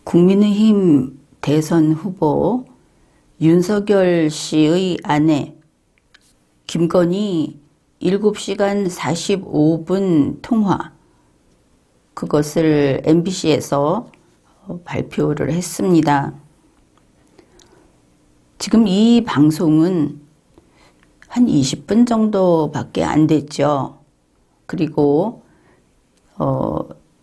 국민의힘 대선 후보 윤석열 씨의 아내 김건희 7시간 45분 통화, 그것을 MBC에서 발표를 했습니다. 지금 이 방송은 한 20분 정도밖에 안 됐죠. 그리고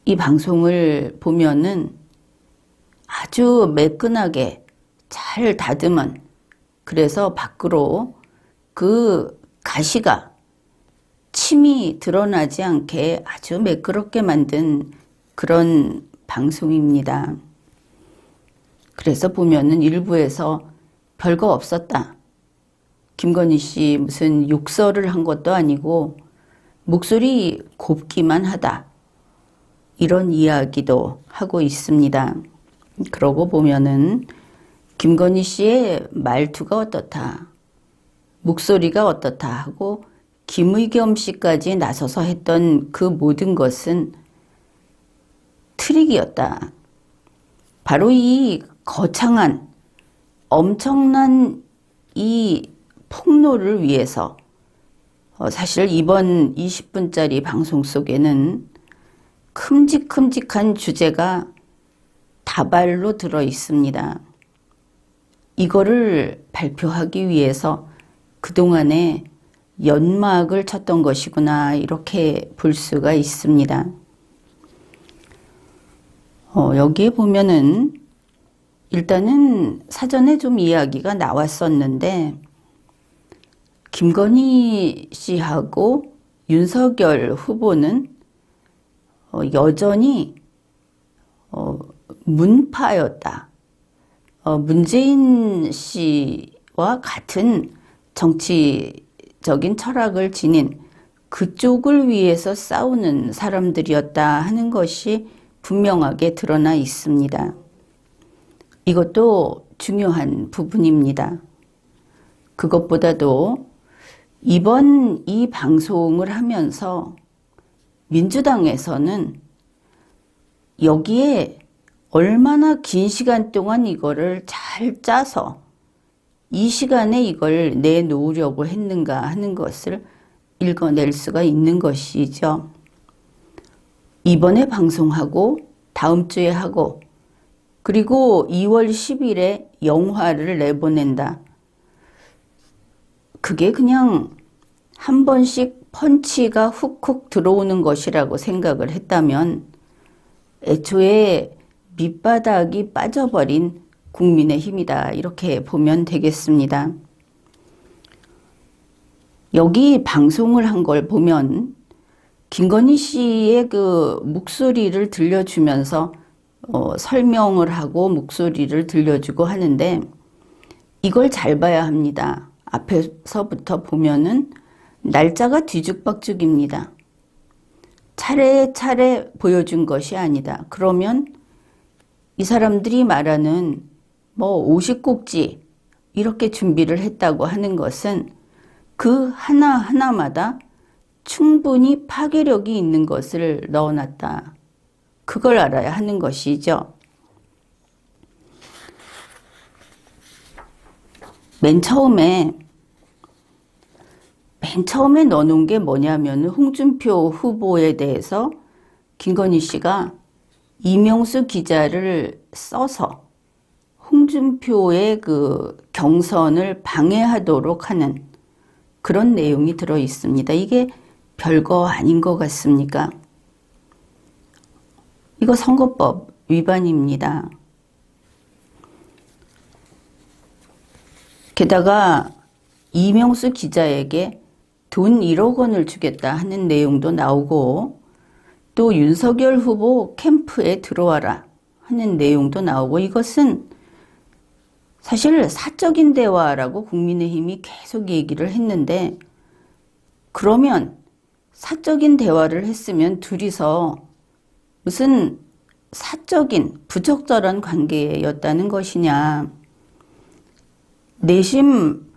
이 방송을 보면은 아주 매끈하게 잘 다듬은, 그래서 밖으로 그 가시가 침이 드러나지 않게 아주 매끄럽게 만든 그런 방송입니다. 그래서 보면은 일부에서 별거 없었다, 김건희 씨 무슨 욕설을 한 것도 아니고 목소리 곱기만 하다, 이런 이야기도 하고 있습니다. 그러고 보면은 김건희 씨의 말투가 어떻다, 목소리가 어떻다 하고 김의겸 씨까지 나서서 했던 그 모든 것은 트릭이었다. 바로 이 거창한 엄청난 이 폭로를 위해서 사실 이번 20분짜리 방송 속에는 큼직큼직한 주제가 다발로 들어 있습니다. 이거를 발표하기 위해서 그동안에 연막을 쳤던 것이구나, 이렇게 볼 수가 있습니다. 여기에 보면은 일단은 사전에 좀 이야기가 나왔었는데, 김건희 씨하고 윤석열 후보는 여전히 문파였다. 문재인 씨와 같은 정치적인 철학을 지닌 그쪽을 위해서 싸우는 사람들이었다 하는 것이 분명하게 드러나 있습니다. 이것도 중요한 부분입니다. 그것보다도 이번 이 방송을 하면서 민주당에서는 여기에 얼마나 긴 시간 동안 이거를 잘 짜서 이 시간에 이걸 내놓으려고 했는가 하는 것을 읽어낼 수가 있는 것이죠. 이번에 방송하고 다음 주에 하고 그리고 2월 10일에 영화를 내보낸다. 그게 그냥 한 번씩 펀치가 훅훅 들어오는 것이라고 생각을 했다면 애초에 밑바닥이 빠져버린 국민의힘이다, 이렇게 보면 되겠습니다. 여기 방송을 한 걸 보면 김건희 씨의 그 목소리를 들려주면서 설명을 하고 목소리를 들려주고 하는데 이걸 잘 봐야 합니다. 앞에서부터 보면은 날짜가 뒤죽박죽입니다. 차례차례 보여준 것이 아니다. 그러면 이 사람들이 말하는 50곡지 이렇게 준비를 했다고 하는 것은 그 하나하나마다 충분히 파괴력이 있는 것을 넣어놨다. 그걸 알아야 하는 것이죠. 맨 처음에 넣어놓은 게 뭐냐면 홍준표 후보에 대해서 김건희 씨가 이명수 기자를 써서 홍준표의 그 경선을 방해하도록 하는 그런 내용이 들어 있습니다. 이게 별거 아닌 것 같습니까? 이거 선거법 위반입니다. 게다가 이명수 기자에게 돈 1억 원을 주겠다 하는 내용도 나오고 또 윤석열 후보 캠프에 들어와라 하는 내용도 나오고, 이것은 사실 사적인 대화라고 국민의힘이 계속 얘기를 했는데, 그러면 사적인 대화를 했으면 둘이서 무슨 사적인 부적절한 관계였다는 것이냐, 내심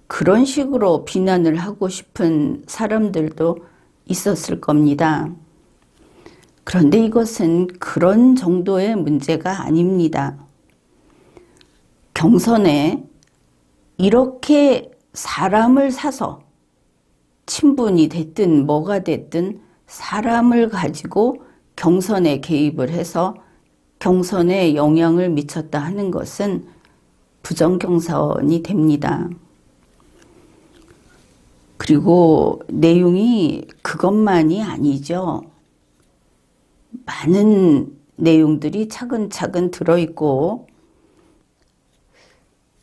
그런 식으로 비난을 하고 싶은 사람들도 있었을 겁니다. 그런데 이것은 그런 정도의 문제가 아닙니다. 경선에 이렇게 사람을 사서 친분이 됐든 뭐가 됐든 사람을 가지고 경선에 개입을 해서 경선에 영향을 미쳤다 하는 것은 부정경선이 됩니다. 그리고 내용이 그것만이 아니죠. 많은 내용들이 차근차근 들어있고,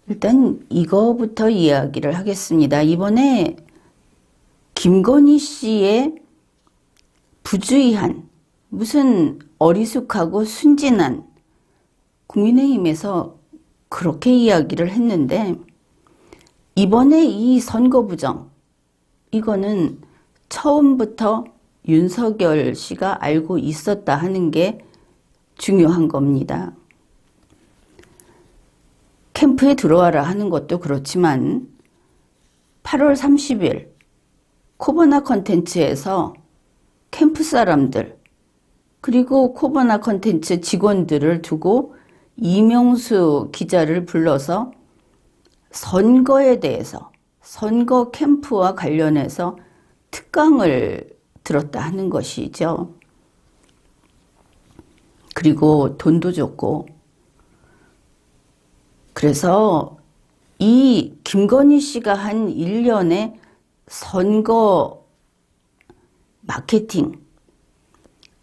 일단 이거부터 이야기를 하겠습니다. 이번에 김건희 씨의 부주의한, 무슨 어리숙하고 순진한, 국민의힘에서 그렇게 이야기를 했는데, 이번에 이 선거 부정, 이거는 처음부터 윤석열 씨가 알고 있었다 하는 게 중요한 겁니다. 캠프에 들어와라 하는 것도 그렇지만 8월 30일 코바나 컨텐츠에서 캠프 사람들 그리고 코바나 컨텐츠 직원들을 두고 이명수 기자를 불러서 선거에 대해서 선거 캠프와 관련해서 특강을 들었다 하는 것이죠. 그리고 돈도 줬고, 그래서 이 김건희 씨가 한 일련의 선거 마케팅,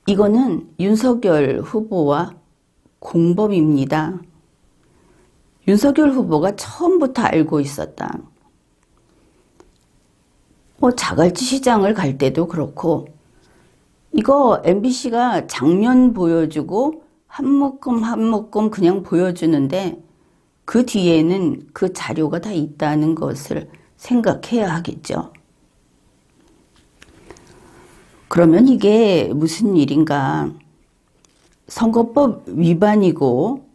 이거는 윤석열 후보와 공범입니다. 윤석열 후보가 처음부터 알고 있었다. 자갈치 시장을 갈 때도 그렇고, 이거 MBC가 장면 보여주고 한 묶음 한 묶음 그냥 보여주는데 그 뒤에는 그 자료가 다 있다는 것을 생각해야 하겠죠. 그러면 이게 무슨 일인가? 선거법 위반이고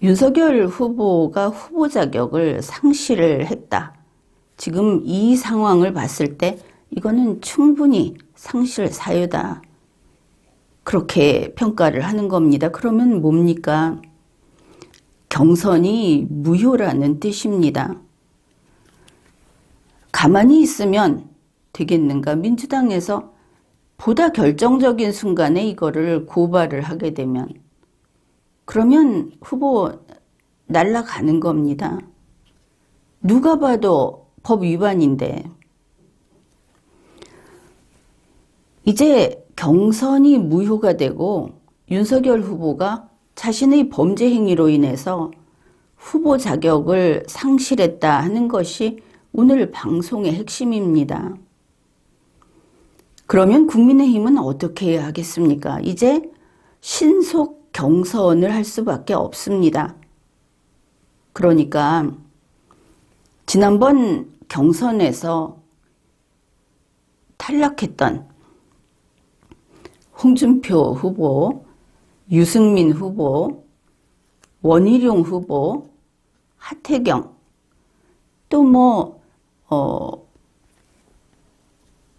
윤석열 후보가 후보 자격을 상실을 했다. 지금 이 상황을 봤을 때 이거는 충분히 상실 사유다. 그렇게 평가를 하는 겁니다. 그러면 뭡니까? 경선이 무효라는 뜻입니다. 가만히 있으면 되겠는가? 민주당에서 보다 결정적인 순간에 이거를 고발을 하게 되면 그러면 후보 날아가는 겁니다. 누가 봐도 법 위반인데 이제 경선이 무효가 되고 윤석열 후보가 자신의 범죄 행위로 인해서 후보 자격을 상실했다 하는 것이 오늘 방송의 핵심입니다. 그러면 국민의힘은 어떻게 해야 하겠습니까? 이제 신속 경선을 할 수밖에 없습니다. 그러니까 지난번 경선에서 탈락했던 홍준표 후보, 유승민 후보, 원희룡 후보, 하태경, 또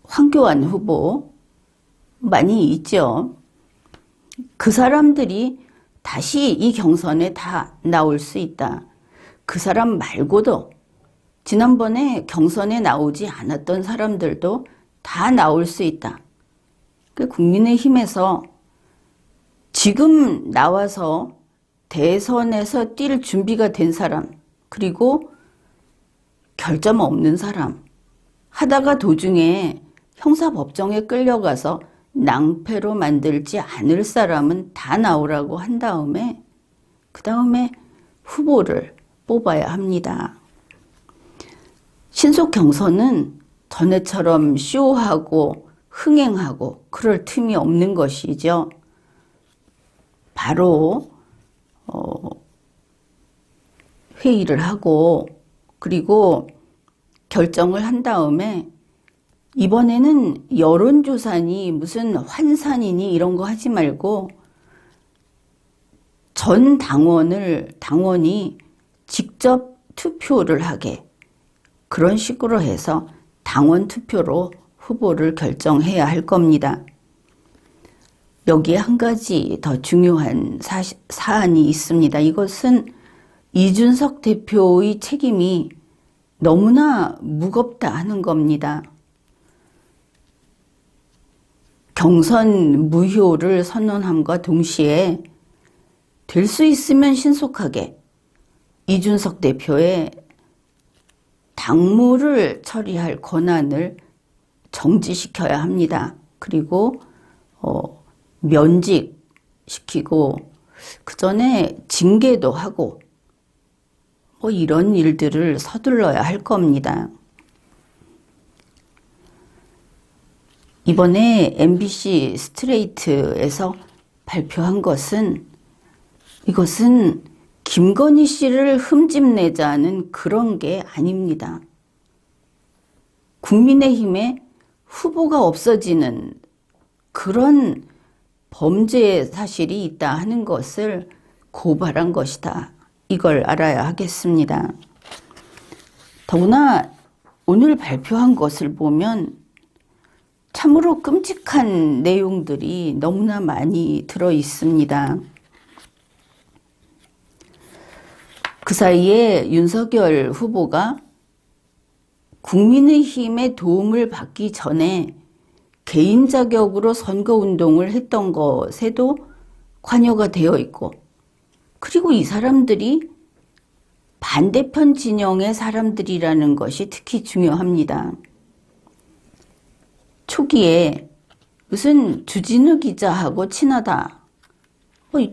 황교안 후보 많이 있죠. 그 사람들이 다시 이 경선에 다 나올 수 있다. 그 사람 말고도 지난번에 경선에 나오지 않았던 사람들도 다 나올 수 있다. 국민의힘에서 지금 나와서 대선에서 뛸 준비가 된 사람, 그리고 결점 없는 사람, 하다가 도중에 형사법정에 끌려가서 낭패로 만들지 않을 사람은 다 나오라고 한 다음에 그 다음에 후보를 뽑아야 합니다. 신속 경선은 전에처럼 쇼하고 흥행하고 그럴 틈이 없는 것이죠. 바로 회의를 하고 그리고 결정을 한 다음에 이번에는 여론조사니 무슨 환산이니 이런 거 하지 말고 전 당원이 직접 투표를 하게 그런 식으로 해서 당원 투표로 후보를 결정해야 할 겁니다. 여기에 한 가지 더 중요한 사안이 있습니다. 이것은 이준석 대표의 책임이 너무나 무겁다 하는 겁니다. 경선 무효를 선언함과 동시에 될 수 있으면 신속하게 이준석 대표의 당무를 처리할 권한을 정지시켜야 합니다. 그리고 면직시키고 그 전에 징계도 하고 이런 일들을 서둘러야 할 겁니다. 이번에 MBC 스트레이트에서 발표한 것은 이것은 김건희 씨를 흠집내자는 그런 게 아닙니다. 국민의힘에 후보가 없어지는 그런 범죄 사실이 있다 하는 것을 고발한 것이다. 이걸 알아야 하겠습니다. 더구나 오늘 발표한 것을 보면 참으로 끔찍한 내용들이 너무나 많이 들어 있습니다. 그 사이에 윤석열 후보가 국민의힘의 도움을 받기 전에 개인 자격으로 선거운동을 했던 것에도 관여가 되어 있고, 그리고 이 사람들이 반대편 진영의 사람들이라는 것이 특히 중요합니다. 초기에 무슨 주진우 기자하고 친하다,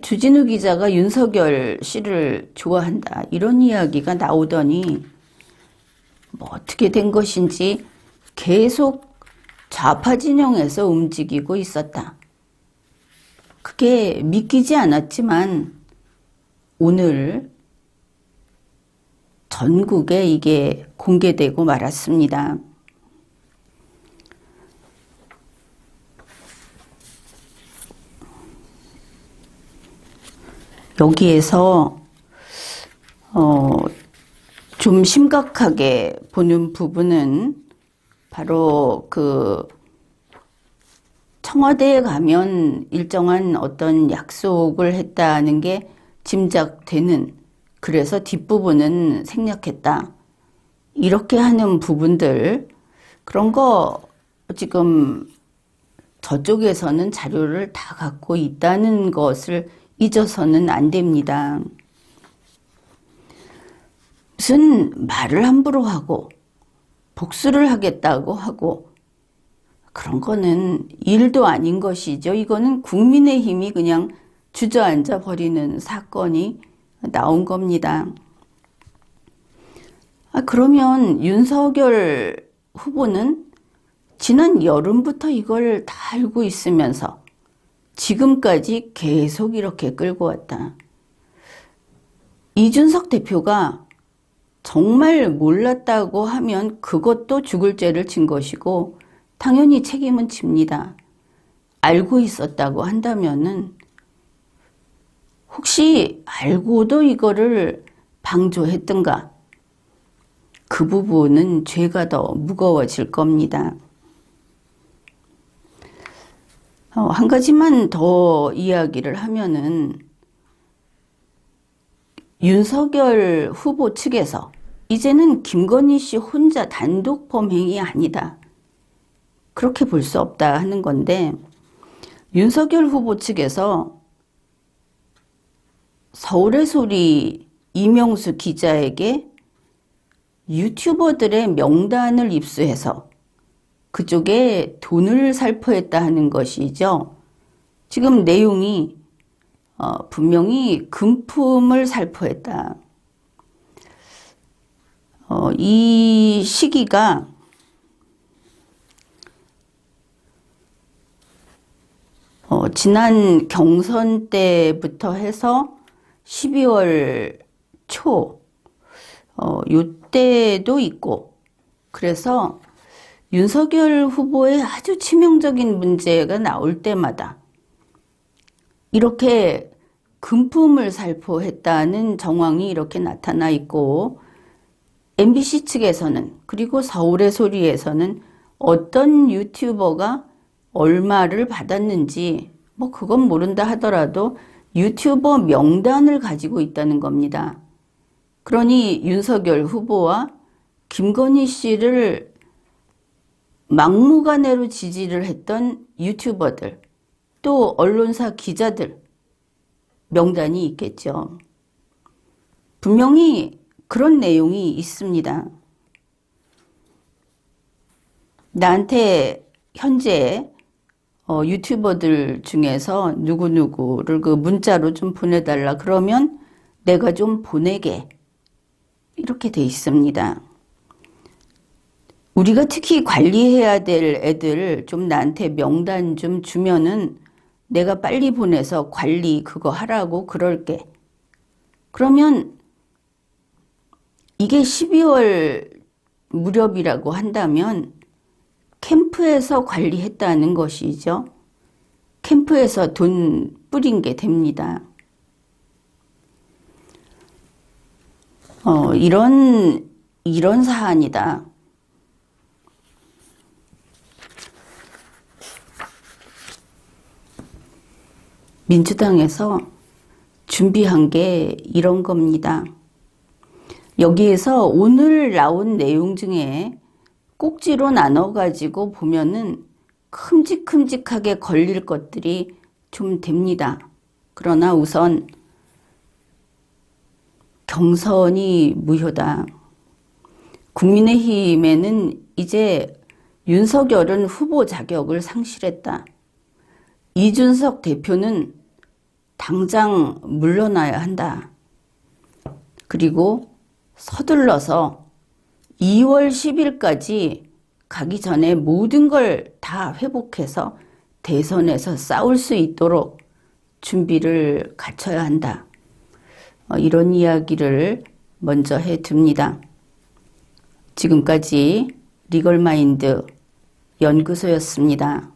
주진우 기자가 윤석열 씨를 좋아한다, 이런 이야기가 나오더니 어떻게 된 것인지 계속 좌파 진영에서 움직이고 있었다. 그게 믿기지 않았지만 오늘 전국에 이게 공개되고 말았습니다. 여기에서 좀 심각하게 보는 부분은 바로 그 청와대에 가면 일정한 어떤 약속을 했다는 게 짐작되는, 그래서 뒷부분은 생략했다, 이렇게 하는 부분들, 그런 거 지금 저쪽에서는 자료를 다 갖고 있다는 것을 잊어서는 안 됩니다. 무슨 말을 함부로 하고 복수를 하겠다고 하고 그런 거는 일도 아닌 것이죠. 이거는 국민의힘이 그냥 주저앉아 버리는 사건이 나온 겁니다. 그러면 윤석열 후보는 지난 여름부터 이걸 다 알고 있으면서 지금까지 계속 이렇게 끌고 왔다. 이준석 대표가 정말 몰랐다고 하면 그것도 죽을 죄를 진 것이고 당연히 책임은 집니다. 알고 있었다고 한다면은 혹시 알고도 이거를 방조했던가, 그 부분은 죄가 더 무거워질 겁니다. 한 가지만 더 이야기를 하면은 윤석열 후보 측에서 이제는 김건희 씨 혼자 단독 범행이 아니다, 그렇게 볼 수 없다 하는 건데, 윤석열 후보 측에서 서울의 소리 이명수 기자에게 유튜버들의 명단을 입수해서 그쪽에 돈을 살포했다 하는 것이죠. 지금 내용이 분명히 금품을 살포했다. 이 시기가 지난 경선 때부터 해서 12월 초 요때도 있고, 그래서 윤석열 후보의 아주 치명적인 문제가 나올 때마다 이렇게 금품을 살포했다는 정황이 이렇게 나타나 있고, MBC 측에서는, 그리고 서울의 소리에서는 어떤 유튜버가 얼마를 받았는지 뭐 그건 모른다 하더라도 유튜버 명단을 가지고 있다는 겁니다. 그러니 윤석열 후보와 김건희 씨를 막무가내로 지지를 했던 유튜버들, 또 언론사 기자들 명단이 있겠죠. 분명히 그런 내용이 있습니다. 나한테 현재 유튜버들 중에서 누구누구를 그 문자로 좀 보내달라 그러면 내가 좀 보내게, 이렇게 돼 있습니다. 우리가 특히 관리해야 될 애들 좀 나한테 명단 좀 주면은 내가 빨리 보내서 관리 그거 하라고 그럴게. 그러면 이게 12월 무렵이라고 한다면 캠프에서 관리했다는 것이죠. 캠프에서 돈 뿌린 게 됩니다. 이런 사안이다. 민주당에서 준비한 게 이런 겁니다. 여기에서 오늘 나온 내용 중에 꼭지로 나눠가지고 보면은 큼직큼직하게 걸릴 것들이 좀 됩니다. 그러나 우선 경선이 무효다. 국민의힘에는 이제 윤석열은 후보 자격을 상실했다. 이준석 대표는 당장 물러나야 한다. 그리고 서둘러서 2월 10일까지 가기 전에 모든 걸 다 회복해서 대선에서 싸울 수 있도록 준비를 갖춰야 한다. 이런 이야기를 먼저 해둡니다. 지금까지 리걸마인드 연구소였습니다.